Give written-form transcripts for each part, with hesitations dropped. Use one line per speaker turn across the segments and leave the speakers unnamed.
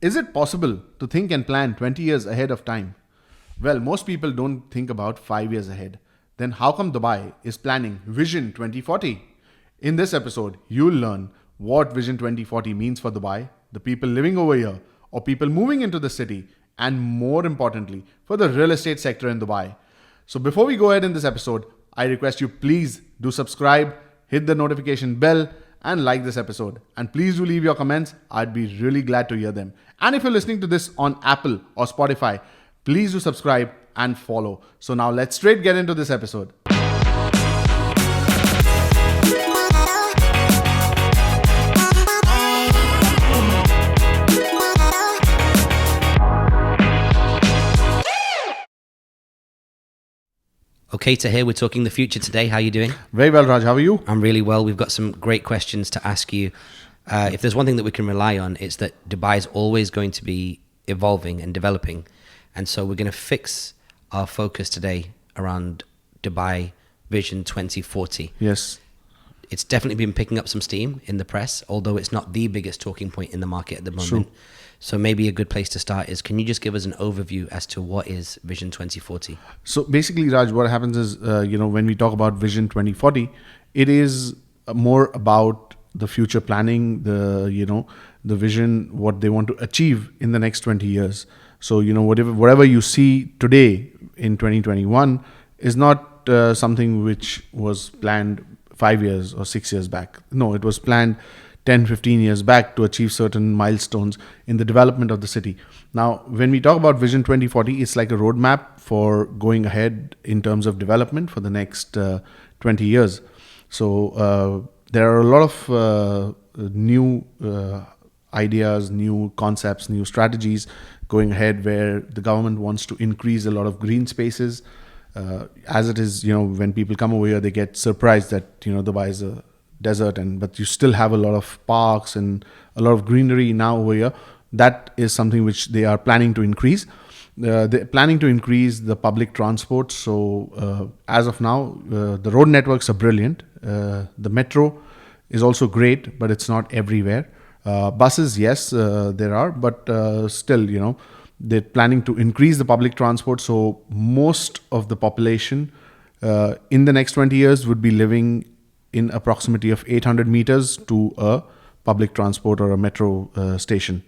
Is it possible to think and plan 20 years ahead of time? Well, most people don't think about 5 years ahead. Then how come Dubai is planning Vision 2040? In this episode, you'll learn what Vision 2040 means for Dubai, the people living over here, or people moving into the city, and more importantly, for the real estate sector in Dubai. So before we go ahead in this episode, I request you please do subscribe, hit the notification bell, and like this episode. And please do leave your comments. I'd be really glad to hear them. And if you're listening to this on Apple or Spotify, please do subscribe and follow. So now let's straight get into this episode.
Okay, Tahir, we're talking the future today. How are you doing?
Very well, Raj. How are you?
I'm really well. We've got some great questions to ask you. If there's one thing that we can rely on, it's that Dubai is always going to be evolving and developing. And so we're going to fix our focus today around Dubai Vision 2040.
Yes.
It's definitely been picking up some steam in the press, although it's not the biggest talking point in the market at the moment.
True.
So maybe a good place to start is, can you just give us an overview as to what is Vision 2040?
So basically, Raj, what happens is, when we talk about Vision 2040, it is more about the future planning, the vision, what they want to achieve in the next 20 years. So, whatever you see today in 2021 is not something which was planned 5 years or 6 years back. No, it was planned 10, 15 years back to achieve certain milestones in the development of the city. Now, when we talk about Vision 2040, it's like a roadmap for going ahead in terms of development for the next 20 years. So there are a lot of new ideas, new concepts, new strategies going ahead where the government wants to increase a lot of green spaces. As it is, when people come over here, they get surprised that, Dubai is a desert, but you still have a lot of parks and a lot of greenery now over here. That is something which they are planning to increase. They're planning to increase the public transport. So as of now, the road networks are brilliant. The metro is also great, but it's not everywhere. Buses, yes, there are, but still, they're planning to increase the public transport. So most of the population in the next 20 years would be living in a proximity of 800 meters to a public transport or a metro station.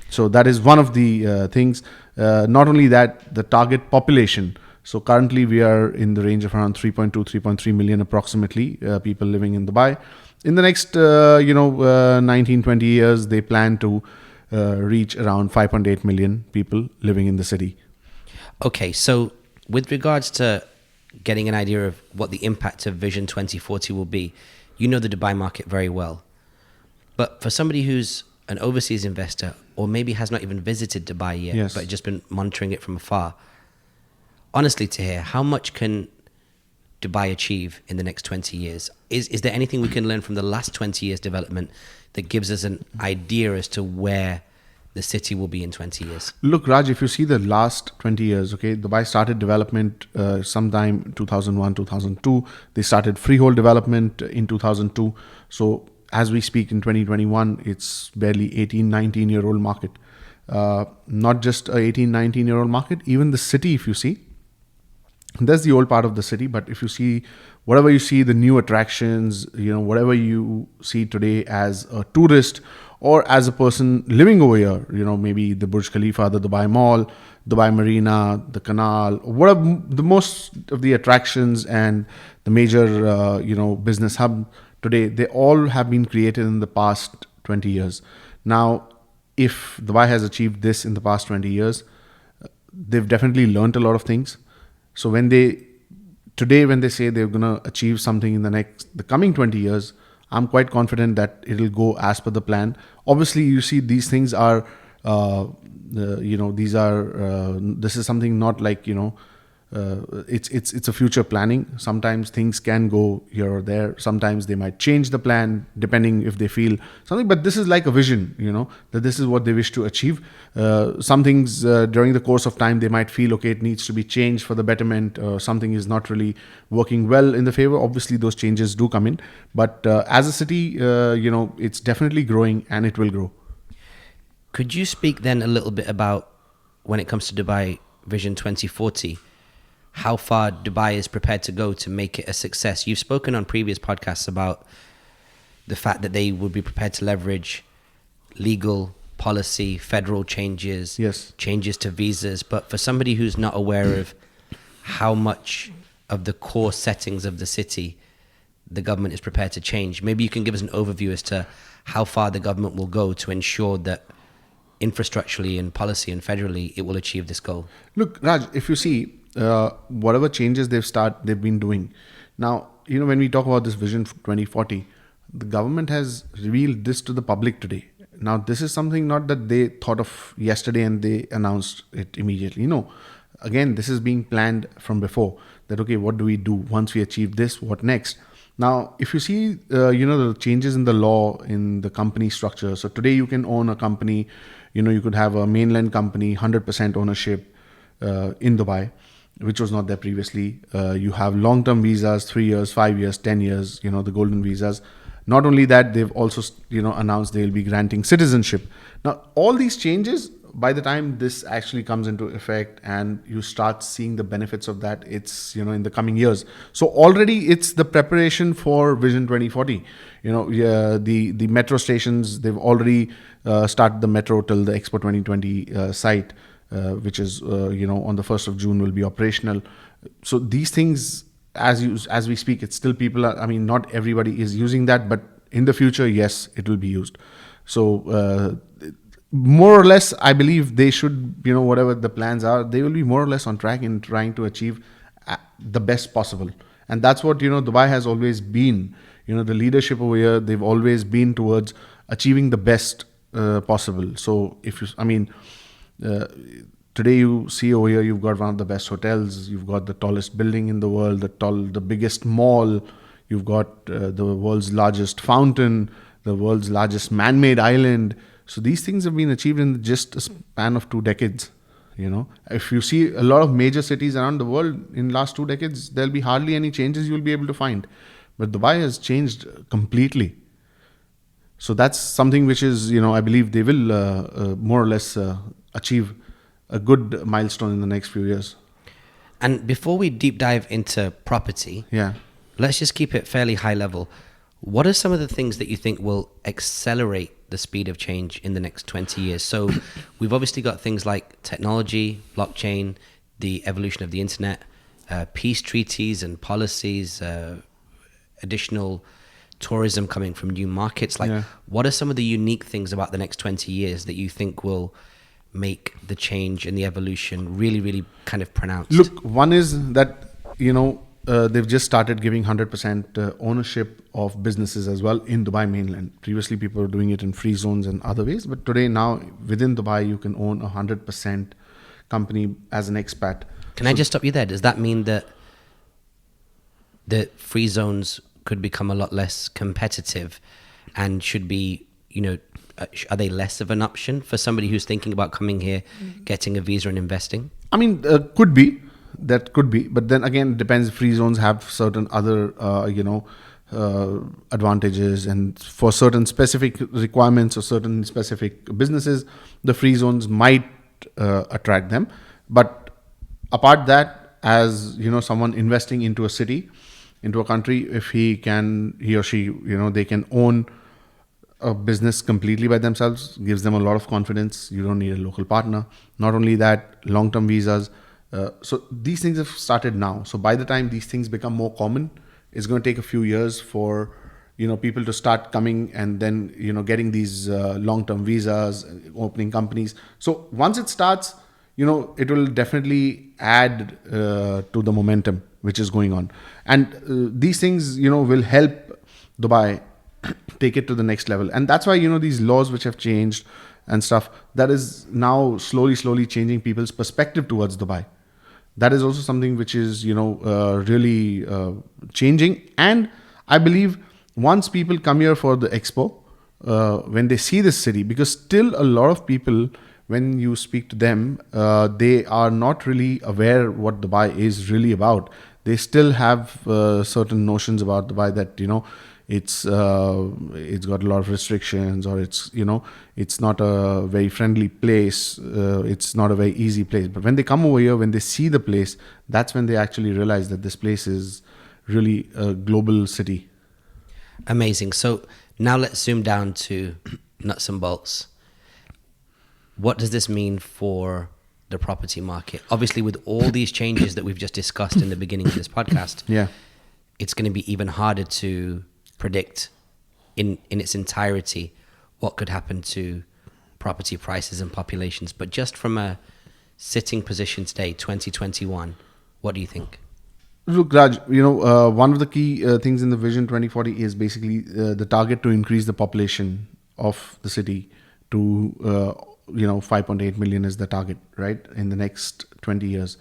So that is one of the things. Not only that, the target population. So currently we are in the range of around 3.2, 3.3 million approximately people living in Dubai. In the next, 19, 20 years, they plan to reach around 5.8 million people living in the city.
Okay, so with regards to getting an idea of what the impact of Vision 2040 will be, you know the Dubai market very well. But for somebody who's an overseas investor or maybe has not even visited Dubai yet,
Yes,
but just been monitoring it from afar, honestly, Tahir, how much can Dubai achieve in the next 20 years? Is there anything we can learn from the last 20 years development that gives us an idea as to where the city will be in 20 years?
Look, Raj, if you see the last 20 years, okay, Dubai started development sometime 2001, 2002. They started freehold development in 2002. So as we speak in 2021, it's barely 18, 19-year-old market. Not just a 18, 19-year-old market, even the city, if you see, that's the old part of the city. But if you see, whatever you see, the new attractions, whatever you see today as a tourist or as a person living over here, maybe the Burj Khalifa, the Dubai Mall, Dubai Marina, the Canal, whatever, the most of the attractions and the major, business hub today, they all have been created in the past 20 years. Now, if Dubai has achieved this in the past 20 years, they've definitely learned a lot of things. So when they say they're going to achieve something in the coming 20 years, I'm quite confident that it'll go as per the plan. Obviously, you see, these things are, this is something not like, it's a future planning. Sometimes things can go here or there. Sometimes they might change the plan depending if they feel something. But this is like a vision, that this is what they wish to achieve. Some things during the course of time, they might feel, okay, it needs to be changed for the betterment. Something is not really working well in the favor. Obviously, those changes do come in. But as a city, it's definitely growing and it will grow.
Could you speak then a little bit about when it comes to Dubai Vision 2040, how far Dubai is prepared to go to make it a success? You've spoken on previous podcasts about the fact that they would be prepared to leverage legal policy, federal changes,
Yes.
changes to visas. But for somebody who's not aware of how much of the core settings of the city the government is prepared to change, maybe you can give us an overview as to how far the government will go to ensure that infrastructurally and policy and federally it will achieve this goal.
Look, Raj, if you see whatever changes they've been doing. Now, when we talk about this Vision 2040, the government has revealed this to the public today. Now, this is something not that they thought of yesterday and they announced it immediately. No, again, this is being planned from before. That okay, what do we do once we achieve this? What next? Now, if you see, the changes in the law in the company structure. So today, you can own a company. You could have a mainland company, 100% ownership in Dubai, which was not there previously. You have long-term visas, 3 years, 5 years, 10 years. The golden visas. Not only that, they've also announced they'll be granting citizenship. Now, all these changes, by the time this actually comes into effect and you start seeing the benefits of that, it's in the coming years. So already it's the preparation for Vision 2040. The metro stations, they've already started the metro till the Expo 2020 site, which is on the 1st of June will be operational. So these things, as we speak, it's still not everybody is using that, but in the future, yes, it will be used. So more or less, I believe they should, whatever the plans are, they will be more or less on track in trying to achieve the best possible. And that's what, Dubai has always been. The leadership over here, they've always been towards achieving the best possible. So today you see over here, you've got one of the best hotels, you've got the tallest building in the world, the biggest mall, you've got the world's largest fountain, the world's largest man-made island. So these things have been achieved in just a span of 2 decades. If you see a lot of major cities around the world in the last 2 decades, there'll be hardly any changes you'll be able to find. But Dubai has changed completely. So that's something which is, I believe they will more or less achieve a good milestone in the next few years.
And before we deep dive into property,
Yeah.
let's just keep it fairly high level. What are some of the things that you think will accelerate the speed of change in the next 20 years? So we've obviously got things like technology, blockchain, the evolution of the internet, peace treaties and policies, additional tourism coming from new markets. What are some of the unique things about the next 20 years that you think will make the change and the evolution really, really kind of pronounced?
Look, one is that, they've just started giving 100% ownership of businesses as well in Dubai mainland. Previously, people were doing it in free zones and other ways. But today, now, within Dubai, you can own 100% company as an expat.
Can I just stop you there? Does that mean that the free zones could become a lot less competitive and should be, are they less of an option for somebody who's thinking about coming here, getting a visa and investing?
Could be. That could be. But then again, it depends. Free zones have certain other, advantages. And for certain specific requirements or certain specific businesses, the free zones might attract them. But apart that, as, someone investing into a city, into a country, if he or she, they can own a business completely by themselves, gives them a lot of confidence. You don't need a local partner. Not only that, long-term visas. So these things have started now. So by the time these things become more common, it's going to take a few years for people to start coming and then getting these long-term visas, opening companies. So once it starts, it will definitely add to the momentum which is going on, and these things will help Dubai take it to the next level. And that's why these laws which have changed and stuff, that is now slowly changing people's perspective towards Dubai. That is also something which is really changing. And I believe once people come here for the expo, when they see this city, because still a lot of people, when you speak to them, they are not really aware what Dubai is really about. They still have certain notions about Dubai that it's got a lot of restrictions, or it's not a very friendly place. It's not a very easy place. But when they come over here, when they see the place, that's when they actually realize that this place is really a global city.
Amazing. So now let's zoom down to nuts and bolts. What does this mean for the property market? Obviously, with all these changes that we've just discussed in the beginning of this podcast,
Yeah.
it's going to be even harder to predict in its entirety what could happen to property prices and populations. But just from a sitting position today, 2021, what do you think?
Look, Raj, one of the key things in the Vision 2040 is basically the target to increase the population of the city to, 5.8 million is the target, right, in the next 20 years.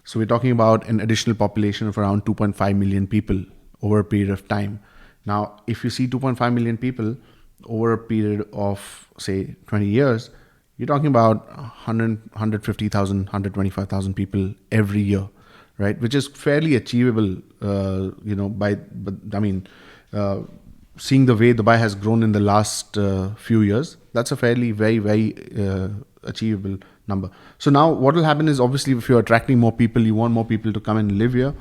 So we're talking about an additional population of around 2.5 million people over a period of time. Now, if you see 2.5 million people over a period of, say, 20 years, you're talking about 150,000, 125,000 people every year, right? Which is fairly achievable, seeing the way Dubai has grown in the last few years, that's a fairly, very, very achievable number. So now what will happen is, obviously, if you're attracting more people, you want more people to come and live here,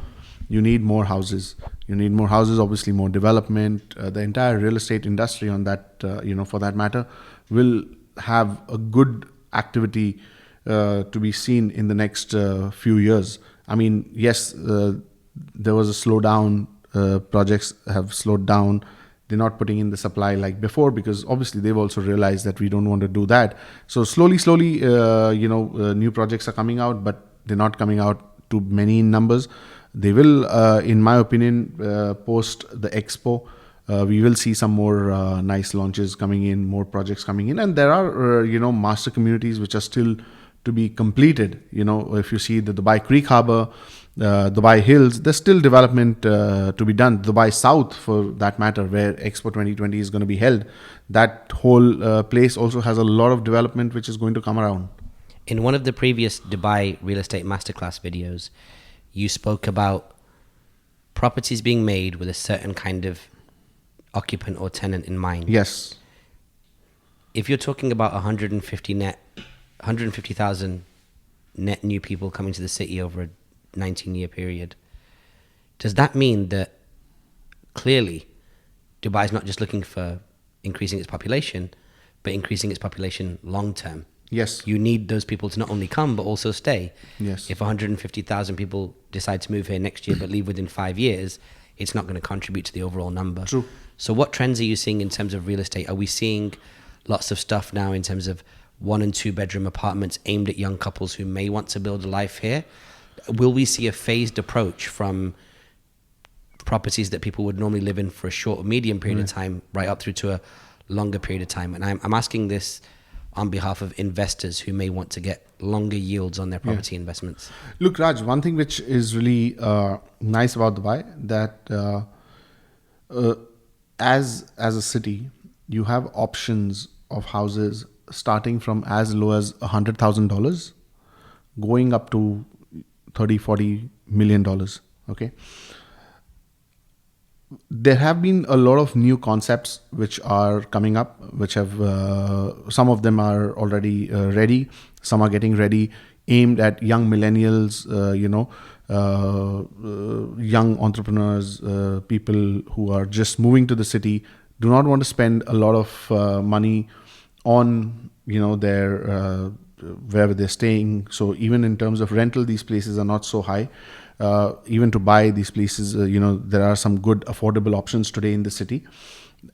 you need more houses. You need more houses, obviously more development. The entire real estate industry on that, for that matter, will have a good activity to be seen in the next few years. I mean, yes, there was a slowdown. Projects have slowed down. They're not putting in the supply like before, because obviously they've also realized that we don't want to do that. So slowly, new projects are coming out, but they're not coming out too many in numbers. They will, in my opinion, post the expo. We will see some more nice launches coming in, more projects coming in, and there are master communities which are still to be completed. If you see the Dubai Creek Harbour, Dubai Hills, there's still development to be done. Dubai South, for that matter, where Expo 2020 is going to be held, that whole place also has a lot of development which is going to come around.
In one of the previous Dubai real estate masterclass videos, you spoke about properties being made with a certain kind of occupant or tenant in mind.
Yes.
If you're talking about 150,000 net new people coming to the city over a 19-year period, does that mean that clearly Dubai is not just looking for increasing its population, but increasing its population long term?
Yes.
You need those people to not only come, but also stay.
Yes.
If 150,000 people decide to move here next year, but leave within 5 years, it's not going to contribute to the overall number.
True.
So what trends are you seeing in terms of real estate? Are we seeing lots of stuff now in terms of 1 and 2 bedroom apartments aimed at young couples who may want to build a life here? Will we see a phased approach from properties that people would normally live in for a short or medium period of time right up through to a longer period of time? And I'm asking this on behalf of investors who may want to get longer yields on their property investments.
Look, Raj, one thing which is really nice about Dubai, that as a city, you have options of houses starting from as low as $100,000 going up to $30-40 million. Okay. There have been a lot of new concepts which are coming up, which have some of them are already ready, some are getting ready, aimed at young millennials, young entrepreneurs, people who are just moving to the city, do not want to spend a lot of money on their wherever they're staying. So even in terms of rental, these places are not so high. Even to buy these places, there are some good affordable options today in the city.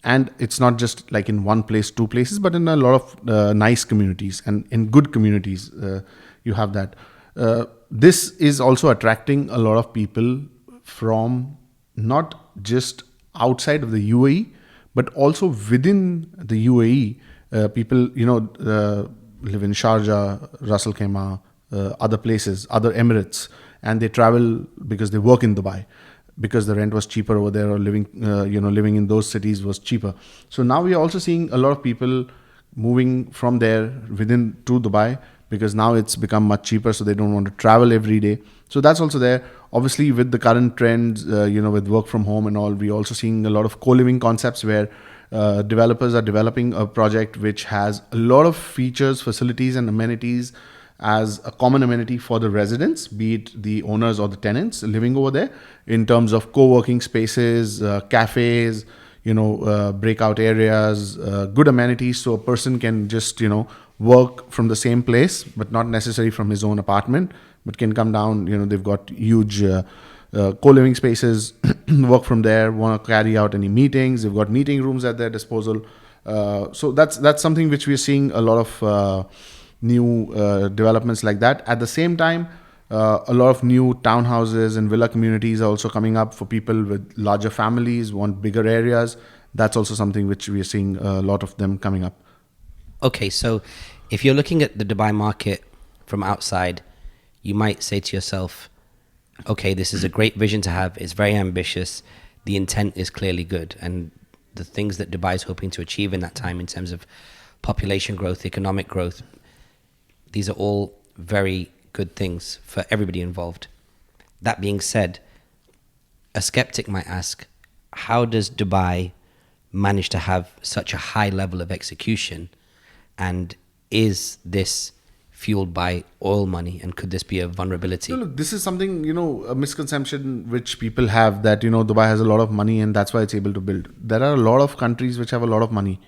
And it's not just like in one place, 2 places, but in a lot of nice communities and in good communities, you have that. This is also attracting a lot of people from not just outside of the UAE, but also within the UAE. People, live in Sharjah, Ras Al Khaimah, other places, other Emirates, and they travel because they work in Dubai, because the rent was cheaper over there, or living in those cities was cheaper. So now we are also seeing a lot of people moving from there to Dubai because now it's become much cheaper, so they don't want to travel every day. So that's also there. Obviously, with the current trends, with work from home and all, we're also seeing a lot of co-living concepts where developers are developing a project which has a lot of features, facilities, and amenities as a common amenity for the residents, be it the owners or the tenants living over there, in terms of co-working spaces, cafes, breakout areas, good amenities, so a person can just work from the same place, but not necessarily from his own apartment, but can come down. They've got huge co-living spaces, work from there, want to carry out any meetings. They've got meeting rooms at their disposal. So that's something which we're seeing a lot of new developments like that. At the same time, a lot of new townhouses and villa communities are also coming up for people with larger families, want bigger areas. That's also something which we are seeing a lot of them coming up.
Okay, so if you're looking at the Dubai market from outside, you might say to yourself, okay, this is a great vision to have. It's very ambitious. The intent is clearly good. And the things that Dubai is hoping to achieve in that time in terms of population growth, economic growth, these are all very good things for everybody involved. That being said, a skeptic might ask, how does Dubai manage to have such a high level of execution? And is this fueled by oil money, and could this be a vulnerability?
No, look, this is something, a misconception which people have, that, Dubai has a lot of money and that's why it's able to build. There are a lot of countries which have a lot of money,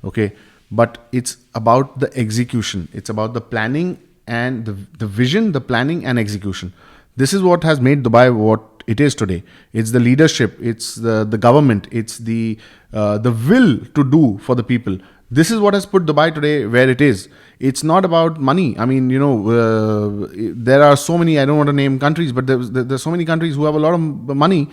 okay? But it's about the execution. It's about the planning and the vision, the planning and execution. This is what has made Dubai what it is today. It's the leadership, it's the government, it's the will to do for the people. This is what has put Dubai today where it is. It's not about money. I mean, there are so many, I don't want to name countries, but there's so many countries who have a lot of money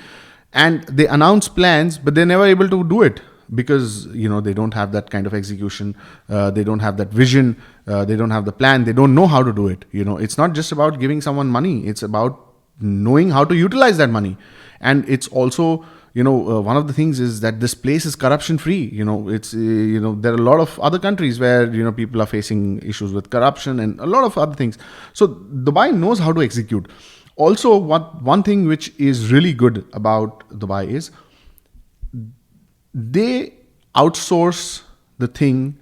and they announce plans, but they're never able to do it because, they don't have that kind of execution. They don't have that vision. They don't have the plan. They don't know how to do it. It's not just about giving someone money. It's about knowing how to utilize that money. And it's also, one of the things is that this place is corruption free. It's, there are a lot of other countries where, people are facing issues with corruption and a lot of other things. So Dubai knows how to execute. Also, one thing which is really good about Dubai is they outsource the thing,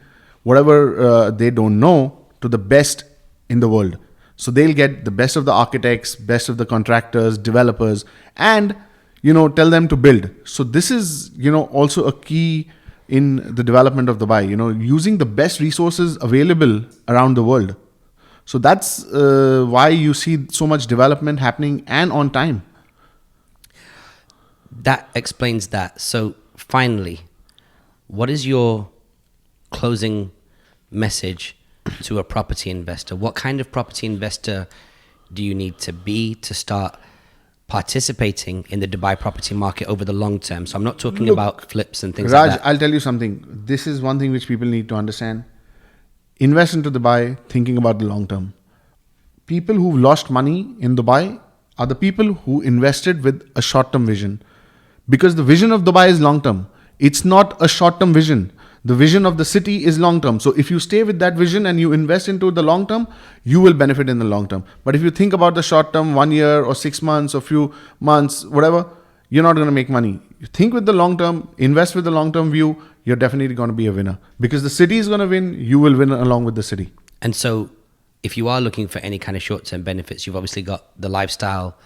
whatever they don't know, to the best in the world. So they'll get the best of the architects, best of the contractors, developers, and tell them to build. So this is also a key in the development of Dubai. Using the best resources available around the world. So that's why you see so much development happening and on time.
That explains that. So finally, what is your closing message to a property investor? What kind of property investor do you need to be to start participating in the Dubai property market over the long term? So I'm not talking about flips and things
Raj,
like that.
I'll tell you something. This is one thing which people need to understand. Invest into Dubai thinking about the long term. People who've lost money in Dubai are the people who invested with a short-term vision. Because the vision of Dubai is long-term. It's not a short-term vision. The vision of the city is long-term. So if you stay with that vision and you invest into the long-term, you will benefit in the long-term. But if you think about the short-term, 1 year or 6 months or few months, whatever, you're not going to make money. You think with the long-term, invest with the long-term view, you're definitely going to be a winner. Because the city is going to win, you will win along with the city.
And so if you are looking for any kind of short-term benefits, you've obviously got the lifestyle,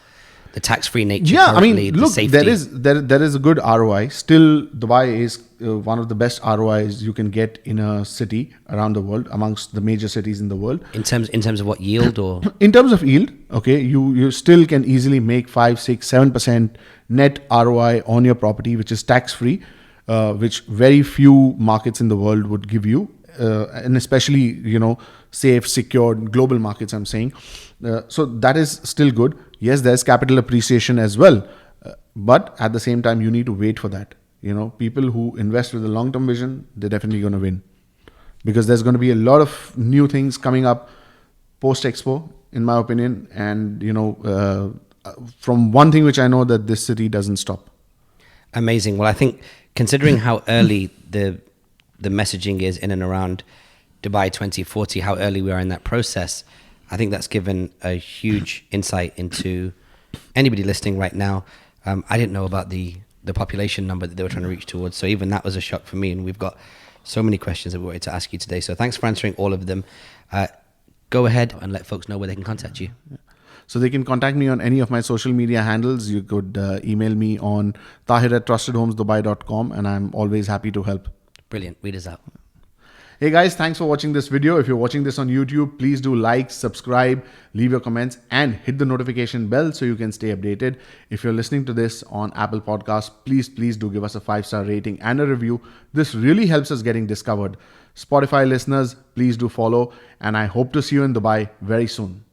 the tax-free nature.
Yeah, I
currently,
mean,
the
look,
safety.
there is a good ROI. Still, Dubai is one of the best ROIs you can get in a city around the world, amongst the major cities in the world.
In terms of what yield or
In terms of yield, okay, you still can easily make 5, 6, 7% net ROI on your property, which is tax-free, which very few markets in the world would give you, and especially safe, secured global markets. I'm saying, so that is still good. Yes, there's capital appreciation as well, but at the same time, you need to wait for that. People who invest with a long-term vision, they're definitely going to win, because there's going to be a lot of new things coming up post-Expo, in my opinion. And from one thing which I know, that this city doesn't stop.
amazing. Well, I think considering how early the messaging is in and around Dubai 2040, how early we are in that process, I think that's given a huge insight into anybody listening right now. I didn't know about the population number that they were trying to reach towards. So even that was a shock for me. And we've got so many questions that we wanted to ask you today. So thanks for answering all of them. Go ahead and let folks know where they can contact you.
So they can contact me on any of my social media handles. You could email me on tahir@trustedhomesdubai.com, and I'm always happy to help.
Brilliant. Read us out.
Hey guys, thanks for watching this video. If you're watching this on YouTube, please do like, subscribe, leave your comments, and hit the notification bell so you can stay updated. If you're listening to this on Apple Podcasts, please do give us a 5-star rating and a review. This really helps us getting discovered. Spotify listeners, please do follow, and I hope to see you in Dubai very soon.